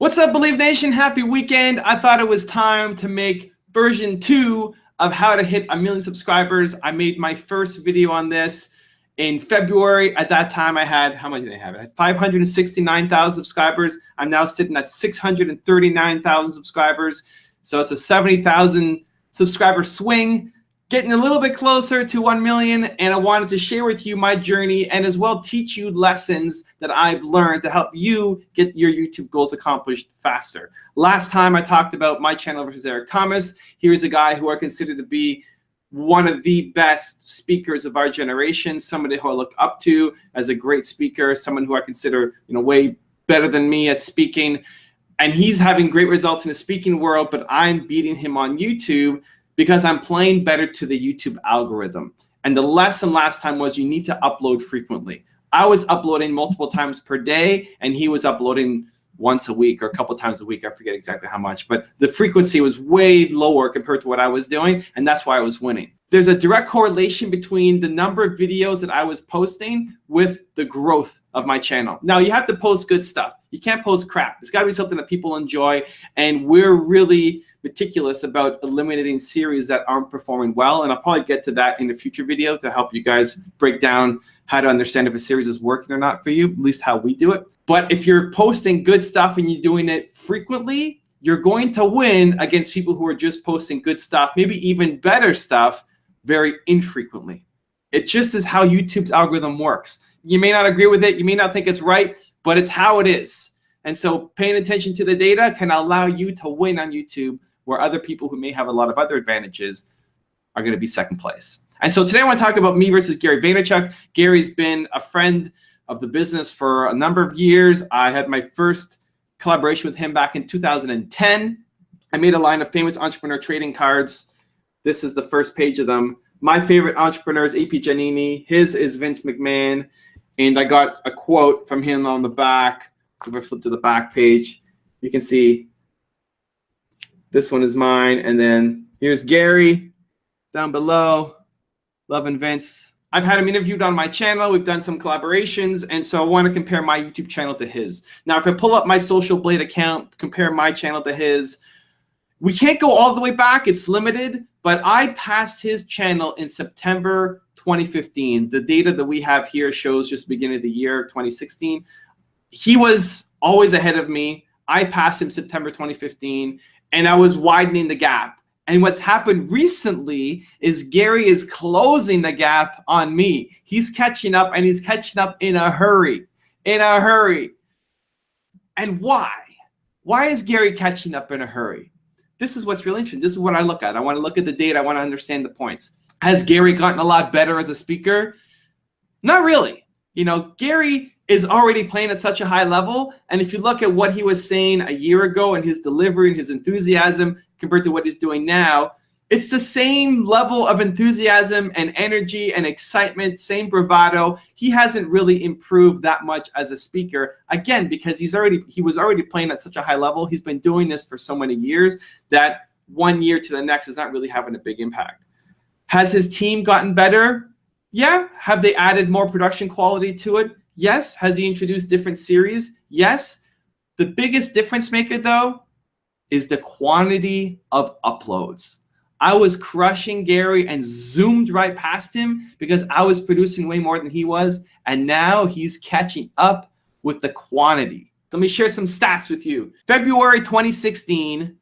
What's up, Believe Nation? Happy weekend. I thought it was time to make version 2 of how to hit 1 million subscribers. I made my first video on this in February. At that time, I had, how much did I have? I had 569,000 subscribers. I'm now sitting at 639,000 subscribers. So it's a 70,000 subscriber swing, getting a little bit closer to 1 million. And I wanted to share with you my journey and as well teach you lessons that I've learned to help you get your YouTube goals accomplished faster. Last time I talked about my channel versus Eric Thomas. Here's a guy who I consider to be one of the best speakers of our generation, somebody who I look up to as a great speaker, someone who I consider, way better than me at speaking. And he's having great results in the speaking world, but I'm beating him on YouTube because I'm playing better to the YouTube algorithm. And the lesson last time was you need to upload frequently. I was uploading multiple times per day, and he was uploading once a week or a couple times a week. I forget exactly how much, but the frequency was way lower compared to what I was doing, and that's why I was winning. There's a direct correlation between the number of videos that I was posting with the growth of my channel. Now, you have to post good stuff. You can't post crap. It's got to be something that people enjoy, and we're really meticulous about eliminating series that aren't performing well, and I'll probably get to that in a future video to help you guys break down how to understand if a series is working or not for you, at least how we do it. But if you're posting good stuff and you're doing it frequently, you're going to win against people who are just posting good stuff, maybe even better stuff, very infrequently. It just is how YouTube's algorithm works. You may not agree with it, you may not think it's right, but it's how it is. And so paying attention to the data can allow you to win on YouTube, where other people who may have a lot of other advantages are going to be second place. And so today I want to talk about me versus Gary Vaynerchuk. Gary's been a friend of the business for a number of years. I had my first collaboration with him back in 2010. I made a line of famous entrepreneur trading cards. This is the first page of them. My favorite entrepreneur is AP Giannini. His is Vince McMahon. And I got a quote from him on the back. So if I flip to the back page, you can see this one is mine. And then here's Gary down below. Loving Vince. I've had him interviewed on my channel. We've done some collaborations. And so I want to compare my YouTube channel to his. Now, if I pull up my Social Blade account, compare my channel to his, we can't go all the way back. It's limited. But I passed his channel in September 2015. The data that we have here shows just beginning of the year, 2016. He was always ahead of me. I passed him September 2015, and I was widening the gap. And what's happened recently is Gary is closing the gap on me. He's catching up, and he's catching up in a hurry, And why? Why is Gary catching up in a hurry? This is what's really interesting. This is what I look at. I want to look at the data. I want to understand the points. Has Gary gotten a lot better as a speaker? Not really. Gary is already playing at such a high level. And if you look at what he was saying a year ago and his delivery and his enthusiasm compared to what he's doing now, it's the same level of enthusiasm and energy and excitement, same bravado. He hasn't really improved that much as a speaker, again, because he was already playing at such a high level. He's been doing this for so many years that 1 year to the next is not really having a big impact. Has his team gotten better? Yeah. Have they added more production quality to it? Yes. Has he introduced different series? Yes. The biggest difference maker, though, is the quantity of uploads. I was crushing Gary and zoomed right past him because I was producing way more than he was, and now he's catching up with the quantity. Let me share some stats with you. February 2016,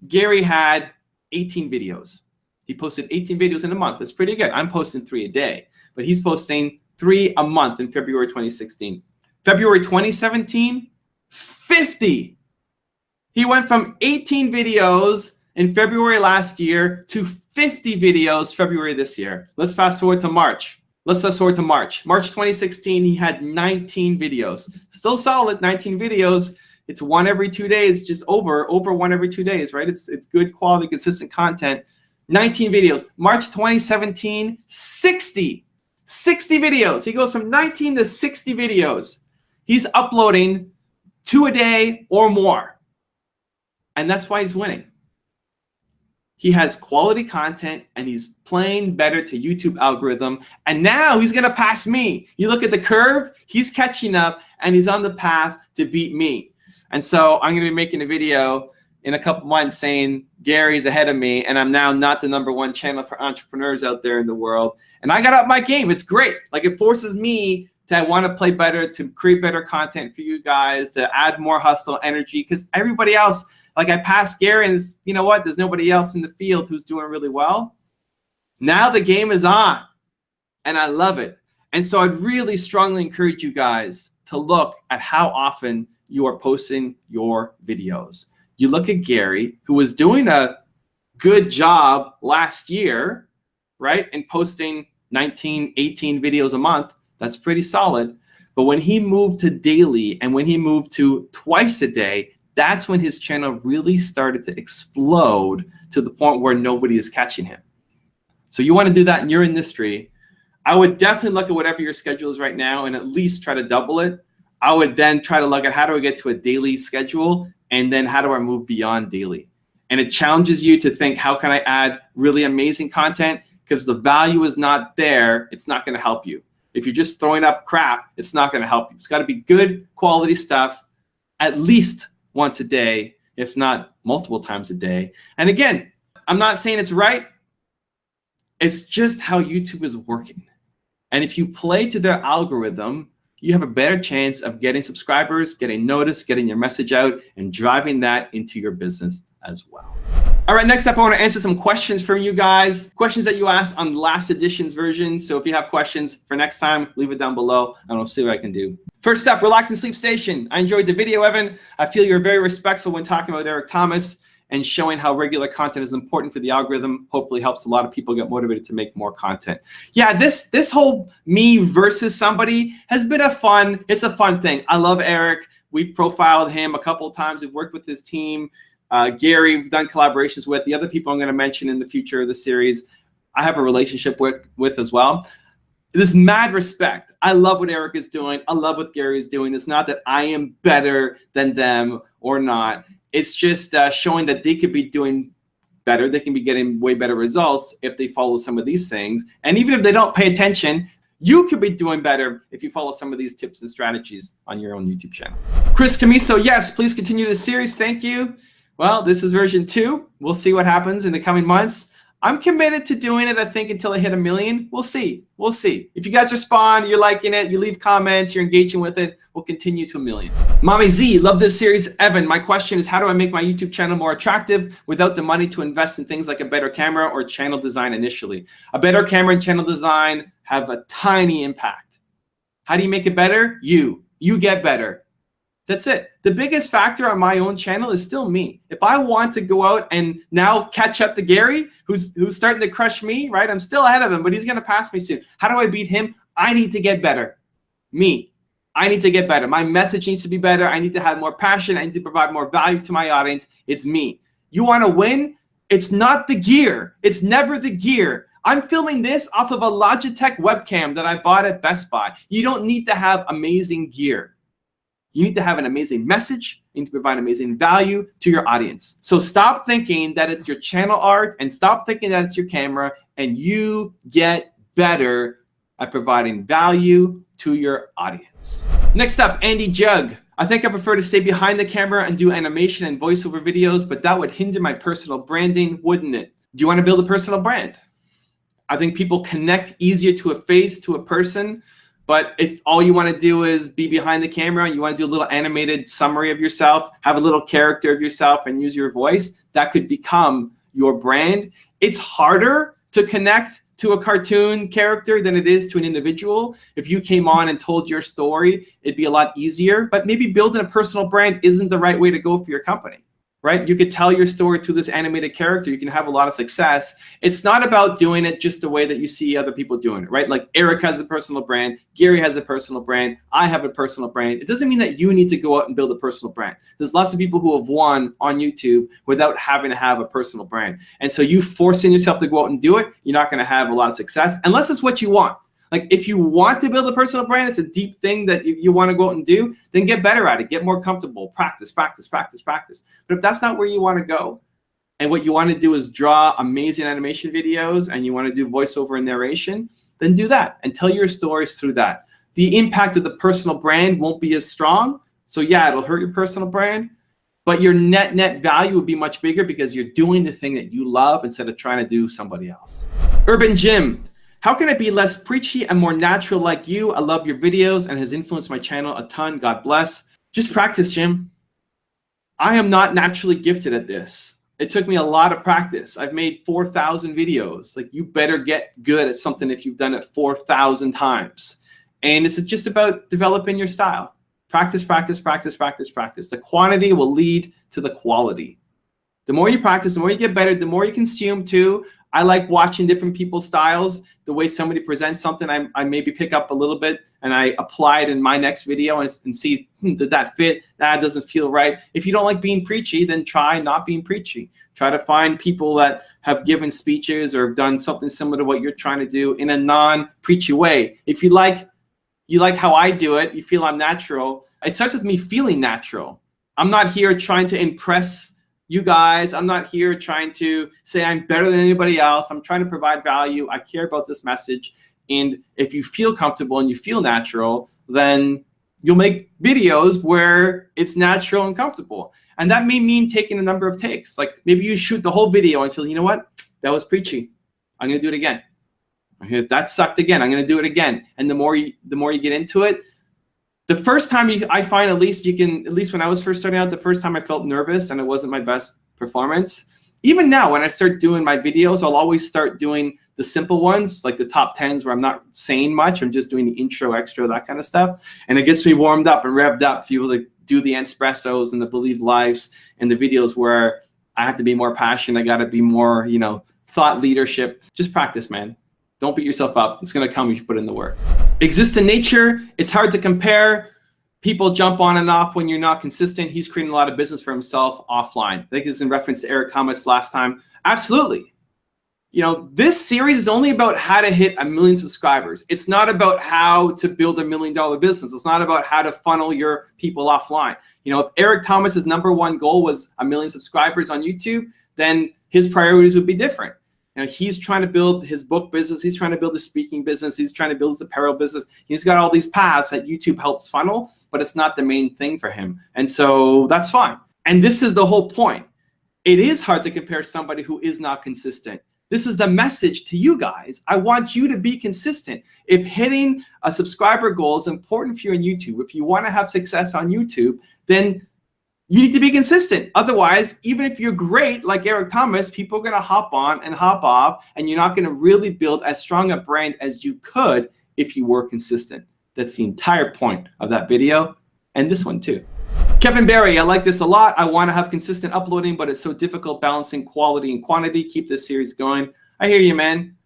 Gary had 18 videos. He posted 18 videos in a month. That's pretty good. I'm posting 3 a day, but he's posting 3 a month in February 2016. February 2017, 50. He went from 18 videos in February last year to 50 videos February this year. Let's fast forward to March. March 2016, he had 19 videos. Still solid, 19 videos. It's 1 every 2 days, just over 1 every 2 days, right? It's good quality, consistent content. 19 videos. March 2017, 60 videos. He goes from 19 to 60 videos. He's uploading 2 a day or more. And that's why he's winning. He has quality content, and he's playing better to YouTube algorithm. And now he's going to pass me. You look at the curve, he's catching up, and he's on the path to beat me. And so I'm going to be making a video in a couple months saying Gary's ahead of me, and I'm now not the #1 channel for entrepreneurs out there in the world. And I got up my game. It's great. Like, it forces me to want to play better, to create better content for you guys, to add more hustle energy, because everybody else, like, I passed Gary, and you know what? There's nobody else in the field who's doing really well. Now the game is on, and I love it. And so I'd really strongly encourage you guys to look at how often you are posting your videos. You look at Gary, who was doing a good job last year, right? And posting 19, 18 videos a month. That's pretty solid. But when he moved to daily and when he moved to twice a day, that's when his channel really started to explode to the point where nobody is catching him. So you want to do that in your industry. I would definitely look at whatever your schedule is right now and at least try to double it. I would then try to look at how do I get to a daily schedule, and then how do I move beyond daily? And it challenges you to think, how can I add really amazing content? Because the value is not there, it's not going to help you. If you're just throwing up crap, it's not going to help you. It's got to be good quality stuff at least once a day, if not multiple times a day. And again, I'm not saying it's right. It's just how YouTube is working. And if you play to their algorithm, you have a better chance of getting subscribers, getting noticed, getting your message out, and driving that into your business as well. All right, next up, I want to answer some questions from you guys, questions that you asked on last edition's version. So if you have questions for next time, leave it down below and I'll see what I can do. First up, relax and sleep station. I enjoyed the video, Evan. I feel you're very respectful when talking about Eric Thomas and showing how regular content is important for the algorithm. Hopefully helps a lot of people get motivated to make more content. Yeah, this whole me versus somebody has been it's a fun thing. I love Eric. We've profiled him a couple of times. We've worked with his team. Gary, we've done collaborations with. The other people I'm going to mention in the future of the series, I have a relationship with as well. There's mad respect. I love what Eric is doing. I love what Gary is doing. It's not that I am better than them or not. It's just showing that they could be doing better. They can be getting way better results if they follow some of these things. And even if they don't pay attention, you could be doing better if you follow some of these tips and strategies on your own YouTube channel. Chris Commisso, yes, please continue the series. Thank you. Well, this is version 2. We'll see what happens in the coming months. I'm committed to doing it, I think, until I hit 1 million. We'll see. We'll see. If you guys respond, you're liking it, you leave comments, you're engaging with it, we'll continue to 1 million. MommyZ, love this series. Evan, my question is, how do I make my YouTube channel more attractive without the money to invest in things like a better camera or channel design initially? A better camera and channel design have a tiny impact. How do you make it better? You get better. That's it. The biggest factor on my own channel is still me. If I want to go out and now catch up to Gary, who's starting to crush me, right? I'm still ahead of him, but he's going to pass me soon. How do I beat him? I need to get better. Me. I need to get better. My message needs to be better. I need to have more passion. I need to provide more value to my audience. It's me. You want to win? It's not the gear. It's never the gear. I'm filming this off of a Logitech webcam that I bought at Best Buy. You don't need to have amazing gear. You need to have an amazing message. You need to provide amazing value to your audience. So stop thinking that it's your channel art and stop thinking that it's your camera, and you get better at providing value to your audience. Next up, Andy Jug. I think I prefer to stay behind the camera and do animation and voiceover videos, but that would hinder my personal branding, wouldn't it? Do you want to build a personal brand? I think people connect easier to a face, to a person. But if all you want to do is be behind the camera and you want to do a little animated summary of yourself, have a little character of yourself and use your voice, that could become your brand. It's harder to connect to a cartoon character than it is to an individual. If you came on and told your story, it'd be a lot easier. But maybe building a personal brand isn't the right way to go for your company. Right? You could tell your story through this animated character. You can have a lot of success. It's not about doing it just the way that you see other people doing it, right? Like Eric has a personal brand, Gary has a personal brand, I have a personal brand. It doesn't mean that you need to go out and build a personal brand. There's lots of people who have won on YouTube without having to have a personal brand. And so you forcing yourself to go out and do it, you're not going to have a lot of success unless it's what you want. Like if you want to build a personal brand, it's a deep thing that you want to go out and do, then get better at it, get more comfortable, practice, practice, practice, practice. But if that's not where you want to go, and what you want to do is draw amazing animation videos and you want to do voiceover and narration, then do that and tell your stories through that. The impact of the personal brand won't be as strong, So yeah, it'll hurt your personal brand, but your net value would be much bigger because you're doing the thing that you love instead of trying to do somebody else. Urban Jim, how can I be less preachy and more natural like you? I love your videos and has influenced my channel a ton. God bless. Just practice, Jim. I am not naturally gifted at this. It took me a lot of practice. I've made 4,000 videos. Like, you better get good at something if you've done it 4,000 times. And it's just about developing your style. Practice, practice, practice, practice, practice. The quantity will lead to the quality. The more you practice, the more you get better, the more you consume too. I like watching different people's styles. The way somebody presents something, I maybe pick up a little bit and I apply it in my next video and see, did that fit? That doesn't feel right. If you don't like being preachy, then try not being preachy. Try to find people that have given speeches or have done something similar to what you're trying to do in a non-preachy way. If you like how I do it, you feel I'm natural. It starts with me feeling natural. I'm not here trying to impress you guys. I'm not here trying to say I'm better than anybody else. I'm trying to provide value. I care about this message. And if you feel comfortable and you feel natural, then you'll make videos where it's natural and comfortable. And that may mean taking a number of takes. Like, maybe you shoot the whole video and feel, you know what? That was preachy. I'm going to do it again. That sucked again. I'm going to do it again. And the more you get into it, the first time I find, at least when I was first starting out, the first time I felt nervous and it wasn't my best performance. Even now, when I start doing my videos, I'll always start doing the simple ones, like the top 10s where I'm not saying much. I'm just doing the intro, extra, that kind of stuff. And it gets me warmed up and revved up. People that do the espressos and the believe lives and the videos where I have to be more passionate. I got to be more, thought leadership. Just practice, man. Don't beat yourself up. It's going to come if you put in the work. Exist in nature. It's hard to compare. People jump on and off when you're not consistent. He's creating a lot of business for himself offline. I think this is in reference to Eric Thomas last time. Absolutely. This series is only about how to hit 1 million subscribers. It's not about how to build $1 million business. It's not about how to funnel your people offline. If Eric Thomas's #1 goal was 1 million subscribers on YouTube, then his priorities would be different. He's trying to build his book business. He's trying to build his speaking business. He's trying to build his apparel business. He's got all these paths that YouTube helps funnel, but it's not the main thing for him. And so that's fine. And this is the whole point. It is hard to compare somebody who is not consistent. This is the message to you guys. I want you to be consistent. If hitting a subscriber goal is important for you on YouTube, if you want to have success on YouTube, then you need to be consistent. Otherwise, even if you're great like Eric Thomas, people are going to hop on and hop off, and you're not going to really build as strong a brand as you could if you were consistent. That's the entire point of that video, and this one too. Kevin Barry, I like this a lot. I want to have consistent uploading, but it's so difficult balancing quality and quantity. Keep this series going. I hear you, man.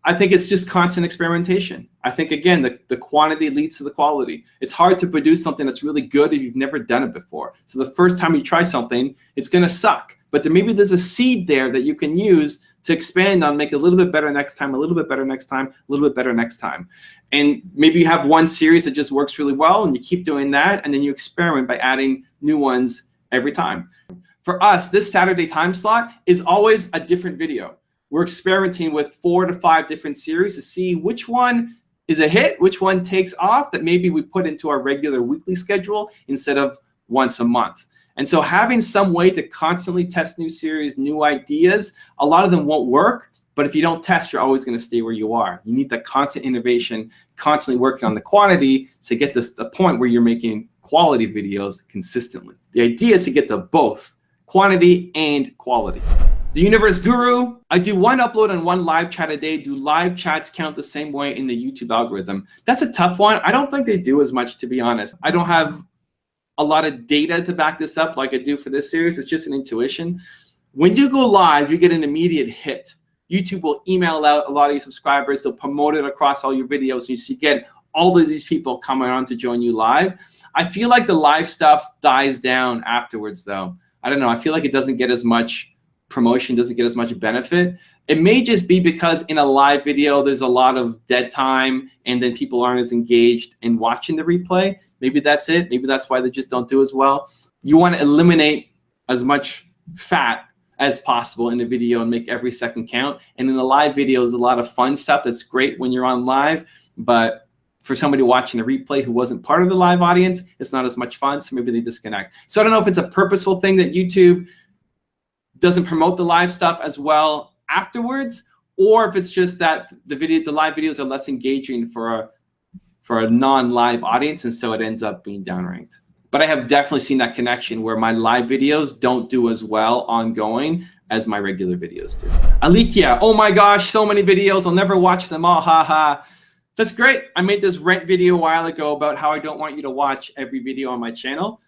I think it's just constant experimentation. I think, again, the quantity leads to the quality. It's hard to produce something that's really good if you've never done it before. So the first time you try something, it's going to suck. But maybe there's a seed there that you can use to expand on, make it a little bit better next time, a little bit better next time, a little bit better next time. And maybe you have one series that just works really well, and you keep doing that, and then you experiment by adding new ones every time. For us, this Saturday time slot is always a different video. We're experimenting with 4 to 5 different series to see which one is a hit, which one takes off, that maybe we put into our regular weekly schedule instead of once a month. And so having some way to constantly test new series, new ideas, a lot of them won't work, but if you don't test, you're always going to stay where you are. You need that constant innovation, constantly working on the quantity to get to the point where you're making quality videos consistently. The idea is to get to both quantity and quality. The Universe Guru, I do 1 upload and 1 live chat a day. Do live chats count the same way in the YouTube algorithm? That's a tough one. I don't think they do as much, to be honest. I don't have a lot of data to back this up like I do for this series. It's just an intuition. When you go live, you get an immediate hit. YouTube will email out a lot of your subscribers. They'll promote it across all your videos. So you get all of these people coming on to join you live. I feel like the live stuff dies down afterwards, though. I don't know. I feel like it doesn't get as much promotion, doesn't get as much benefit. It may just be because in a live video, there's a lot of dead time, and then people aren't as engaged in watching the replay. Maybe that's it. Maybe that's why they just don't do as well. You want to eliminate as much fat as possible in the video and make every second count. And in the live video, there's a lot of fun stuff that's great when you're on live, but for somebody watching a replay who wasn't part of the live audience, it's not as much fun, so maybe they disconnect. So I don't know if it's a purposeful thing that YouTube doesn't promote the live stuff as well afterwards, or if it's just that the live videos are less engaging for a non-live audience, and so it ends up being downranked. But I have definitely seen that connection where my live videos don't do as well ongoing as my regular videos do. Alikia, oh my gosh, so many videos, I'll never watch them all, haha. That's great. I made this rant video a while ago about how I don't want you to watch every video on my channel.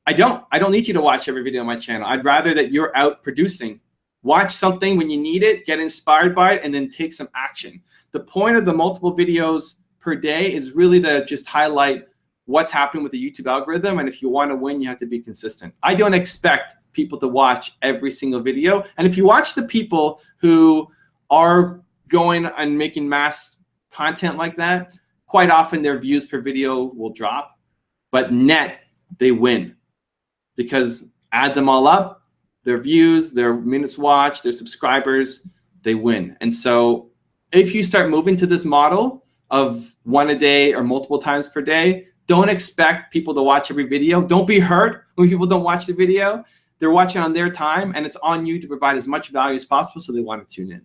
I don't need you to watch every video on my channel. I'd rather that you're out producing. Watch something when you need it, get inspired by it, and then take some action. The point of the multiple videos per day is really to just highlight what's happening with the YouTube algorithm, and if you want to win, you have to be consistent. I don't expect people to watch every single video, and if you watch the people who are going and making mass content like that, quite often their views per video will drop, but net, they win. Because add them all up, their views, their minutes watched, their subscribers, they win. And so if you start moving to this model of one a day or multiple times per day, don't expect people to watch every video. Don't be hurt when people don't watch the video. They're watching on their time, and it's on you to provide as much value as possible, so they want to tune in.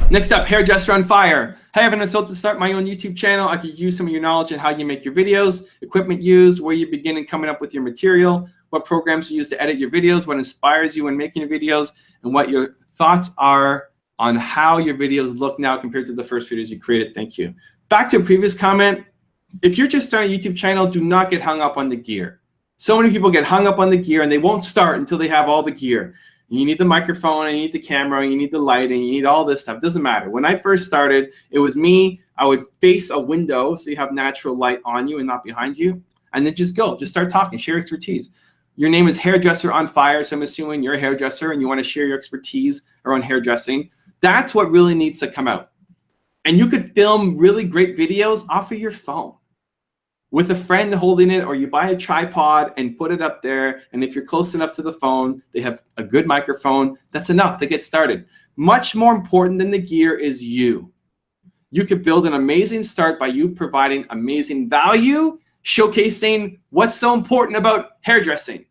Next up, hairdresser on fire. Hey, I've been told to start my own YouTube channel. I could use some of your knowledge on how you make your videos, equipment used, where you begin in coming up with your material, what programs you use to edit your videos, what inspires you when making your videos, and what your thoughts are on how your videos look now compared to the first videos you created. Thank you. Back to a previous comment, if you're just starting a YouTube channel, do not get hung up on the gear. So many people get hung up on the gear and they won't start until they have all the gear. You need the microphone, and you need the camera, and you need the lighting, you need all this stuff. It doesn't matter. When I first started, it was me. I would face a window so you have natural light on you and not behind you, and then just go. Just start talking, share expertise. Your name is Hairdresser on Fire, so I'm assuming you're a hairdresser and you want to share your expertise around hairdressing. That's what really needs to come out. And you could film really great videos off of your phone with a friend holding it, or you buy a tripod and put it up there. And if you're close enough to the phone, they have a good microphone. That's enough to get started. Much more important than the gear is you. You could build an amazing start by you providing amazing value, showcasing what's so important about hairdressing.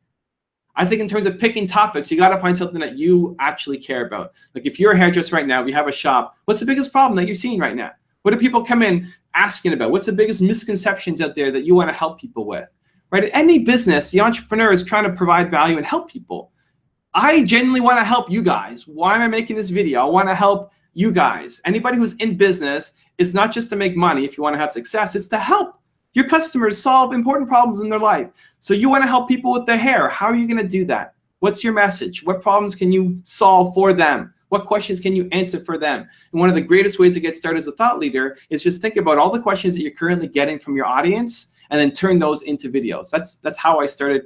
I think in terms of picking topics, you got to find something that you actually care about. Like if you're a hairdresser right now, if you have a shop, what's the biggest problem that you're seeing right now? What do people come in asking about? What's the biggest misconceptions out there that you want to help people with? Right? In any business, the entrepreneur is trying to provide value and help people. I genuinely want to help you guys. Why am I making this video? I want to help you guys. Anybody who's in business, it's not just to make money if you want to have success, it's to help your customers solve important problems in their life. So you want to help people with their hair. How are you going to do that? What's your message? What problems can you solve for them? What questions can you answer for them? And one of the greatest ways to get started as a thought leader is just think about all the questions that you're currently getting from your audience and then turn those into videos. That's how I started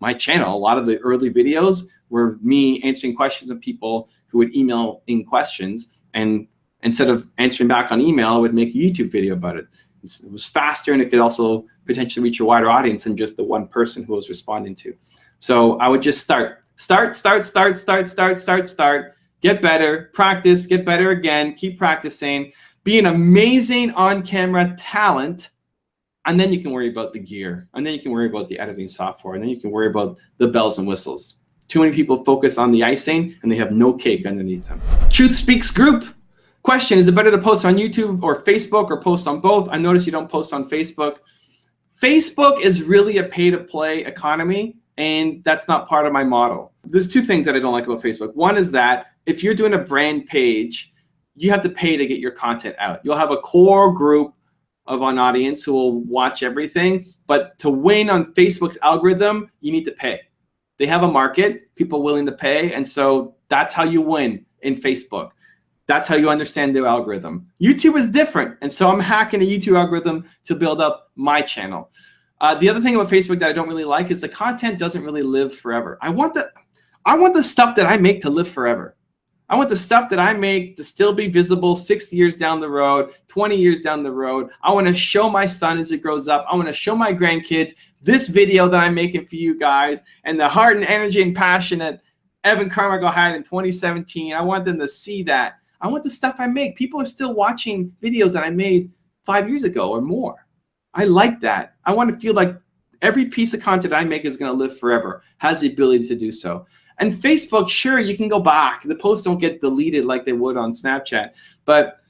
my channel. A lot of the early videos were me answering questions of people who would email in questions, and instead of answering back on email, I would make a YouTube video about it. It was faster, and it could also potentially reach a wider audience than just the one person who was responding to. So I would just start. Get better, practice, get better again, keep practicing, be an amazing on-camera talent, and then you can worry about the gear, and then you can worry about the editing software, and then you can worry about the bells and whistles. Too many people focus on the icing, and they have no cake underneath them. Truth Speaks group. Question, is it better to post on YouTube or Facebook, or post on both? I notice you don't post on Facebook. Facebook is really a pay-to-play economy, and that's not part of my model. There's two things that I don't like about Facebook. One is that if you're doing a brand page, you have to pay to get your content out. You'll have a core group of an audience who will watch everything, but to win on Facebook's algorithm, you need to pay. They have a market, people willing to pay, and so that's how you win in Facebook. That's how you understand their algorithm. YouTube is different, and so I'm hacking a YouTube algorithm to build up my channel. The other thing about Facebook that I don't really like is the content doesn't really live forever. I want the stuff that I make to live forever. I want the stuff that I make to still be visible 6 years down the road, 20 years down the road. I want to show my son as it grows up. I want to show my grandkids this video that I'm making for you guys and the heart and energy and passion that Evan Carmichael had in 2017. I want them to see that. I want the stuff I make. People are still watching videos that I made 5 years ago or more. I like that. I want to feel like every piece of content I make is going to live forever, has the ability to do so. And Facebook, sure, you can go back. The posts don't get deleted like they would on Snapchat, but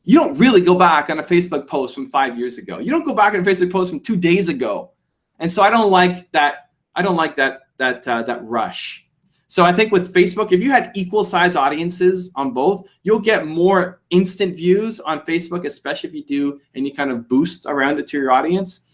you don't really go back on a Facebook post from 5 years ago. You don't go back on a Facebook post from 2 days ago. And so I don't like that. I don't like that rush. So I think with Facebook, if you had equal size audiences on both, you'll get more instant views on Facebook, especially if you do any kind of boost around it to your audience.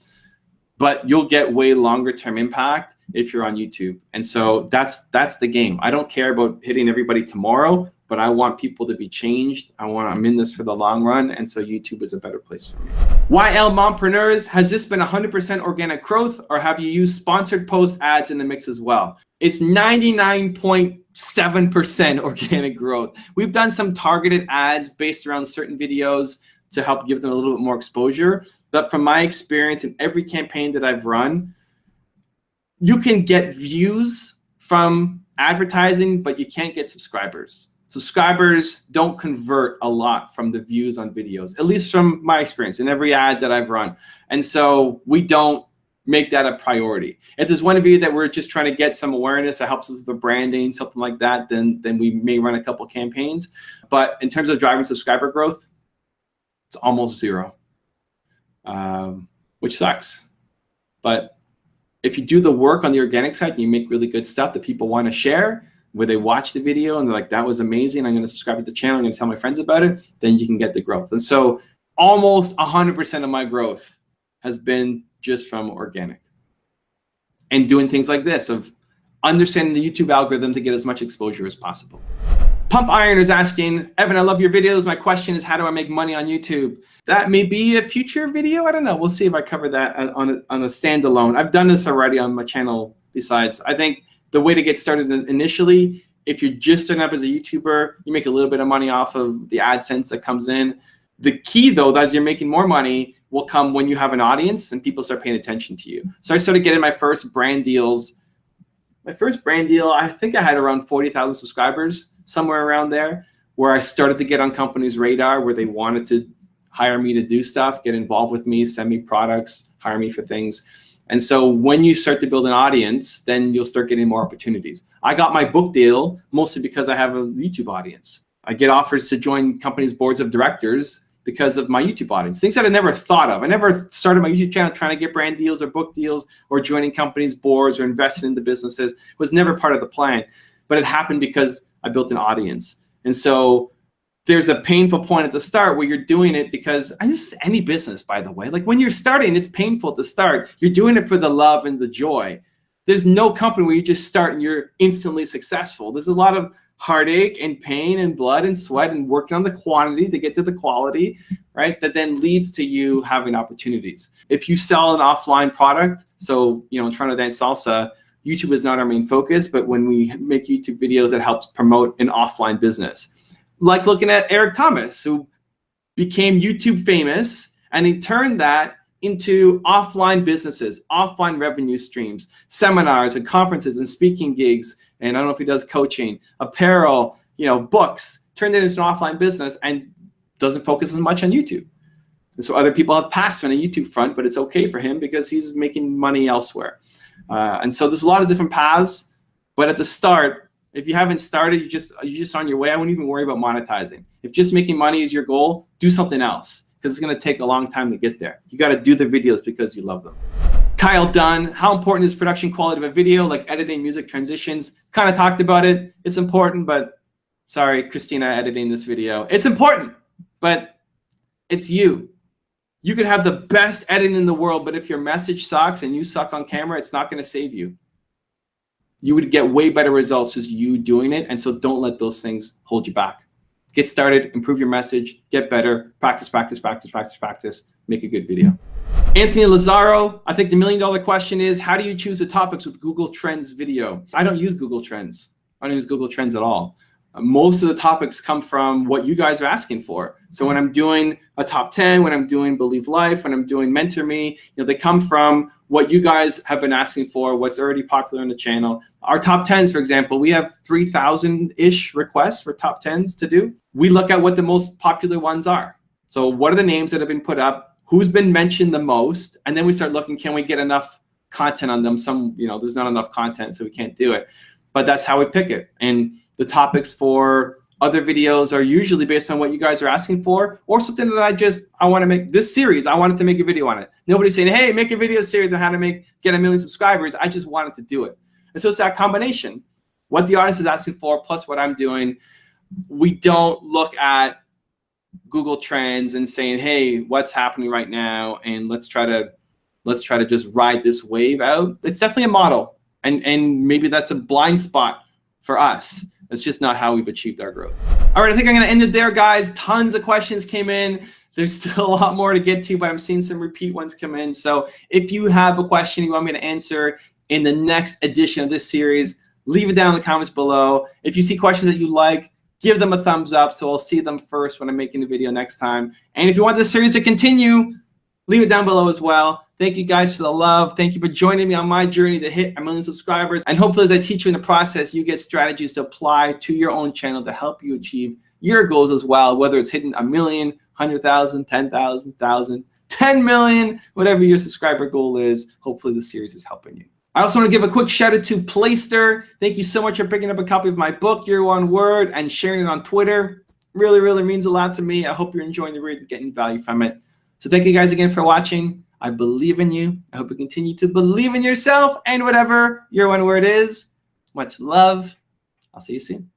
But you'll get way longer term impact if you're on YouTube. And so that's the game. I don't care about hitting everybody tomorrow, but I want people to be changed. I'm in this for the long run. And so YouTube is a better place for me. YL Mompreneurs, has this been 100% organic growth, or have you used sponsored post ads in the mix as well? It's 99.7% organic growth. We've done some targeted ads based around certain videos to help give them a little bit more exposure. But from my experience in every campaign that I've run, you can get views from advertising, but you can't get subscribers. Subscribers don't convert a lot from the views on videos, at least from my experience in every ad that I've run. And so we don't make that a priority. If there's one video that we're just trying to get some awareness that helps with the branding, something like that, then we may run a couple campaigns. But in terms of driving subscriber growth, it's almost zero. Which sucks. But if you do the work on the organic side and you make really good stuff that people want to share, where they watch the video and they're like, that was amazing, I'm going to subscribe to the channel, I'm going to tell my friends about it, then you can get the growth. And so almost 100% of my growth has been just from organic. And doing things like this, of understanding the YouTube algorithm to get as much exposure as possible. Pump Iron is asking, Evan, I love your videos. My question is, how do I make money on YouTube? That may be a future video. I don't know. We'll see if I cover that on a standalone. I've done this already on my channel besides. I think the way to get started initially, if you're just starting up as a YouTuber, you make a little bit of money off of the AdSense that comes in. The key, though, as you're making more money, will come when you have an audience and people start paying attention to you. So I started getting my first brand deals. My first brand deal, I think I had around 40,000 subscribers, somewhere around there, where I started to get on companies' radar, where they wanted to hire me to do stuff, get involved with me, send me products, hire me for things. And so when you start to build an audience, then you'll start getting more opportunities. I got my book deal mostly because I have a YouTube audience. I get offers to join companies' boards of directors because of my YouTube audience. Things that I never thought of. I never started my YouTube channel trying to get brand deals or book deals or joining companies' boards or investing into businesses. It was never part of the plan, but it happened because I built an audience. And so there's a painful point at the start where you're doing it because, and this is any business, by the way, like when you're starting, it's painful to start. You're doing it for the love and the joy. There's no company where you just start and you're instantly successful. There's a lot of heartache and pain and blood and sweat and working on the quantity to get to the quality, right? That then leads to you having opportunities. If you sell an offline product, so, you know, trying to dance salsa, YouTube is not our main focus, but when we make YouTube videos, that helps promote an offline business. Like looking at Eric Thomas, who became YouTube famous, and he turned that into offline businesses, offline revenue streams, seminars and conferences and speaking gigs. And I don't know if he does coaching, apparel, you know, books, turned it into an offline business and doesn't focus as much on YouTube. And so other people have passed him on a YouTube front, but it's okay for him because he's making money elsewhere. And so there's a lot of different paths, but at the start, if you haven't started, you're just on your way. I wouldn't even worry about monetizing. If just making money is your goal, do something else because it's going to take a long time to get there. You got to do the videos because you love them. Kyle Dunn, how important is production quality of a video, like editing, music, transitions? Kind of talked about it. It's important, but sorry, Christina, editing this video. It's important, but it's you. You could have the best editing in the world, but if your message sucks and you suck on camera, it's not going to save you. You would get way better results just you doing it, and so don't let those things hold you back. Get started, improve your message, get better, practice, practice, practice, practice, practice, make a good video. Anthony Lazaro, I think the $1 million question is, how do you choose the topics with Google Trends video? I don't use Google Trends. I don't use Google Trends at all. Most of the topics come from what you guys are asking for. So when I'm doing a top 10, when I'm doing Believe Life, when I'm doing Mentor Me, you know, they come from what you guys have been asking for, what's already popular on the channel. Our top 10s, for example, we have 3,000-ish requests for top 10s to do. We look at what the most popular ones are. So what are the names that have been put up? who's been mentioned the most, and then we start looking, can we get enough content on them? Some, there's not enough content, so we can't do it. But that's how we pick it. And the topics for other videos are usually based on what you guys are asking for, or something that I want to make this series. I wanted to make a video on it. Nobody's saying, hey, make a video series on how to get 1 million subscribers. I just wanted to do it. And so it's that combination. What the audience is asking for plus what I'm doing. We don't look at Google Trends and saying, hey, what's happening right now, and let's try to just ride this wave out. It's definitely a model, and maybe that's a blind spot for us. It's just not how we've achieved our growth. All right, I think I'm gonna end it there, guys. Tons of questions came in. There's still a lot more to get to, but I'm seeing some repeat ones come in. So if you have a question you want me to answer in the next edition of this series, leave it down in the comments below. If you see questions that you like, give them a thumbs up so I'll see them first when I'm making the video next time. And if you want this series to continue, leave it down below as well. Thank you guys for the love. Thank you for joining me on my journey to hit 1 million subscribers. And hopefully as I teach you in the process, you get strategies to apply to your own channel to help you achieve your goals as well, whether it's hitting 1 million, 100,000, 10,000, 1,000, 10 million, whatever your subscriber goal is. Hopefully this series is helping you. I also want to give a quick shout out to Playster. Thank you so much for picking up a copy of my book, Your One Word, and sharing it on Twitter. Really, really means a lot to me. I hope you're enjoying the read and getting value from it. So thank you guys again for watching. I believe in you. I hope you continue to believe in yourself and whatever your one word is. Much love. I'll see you soon.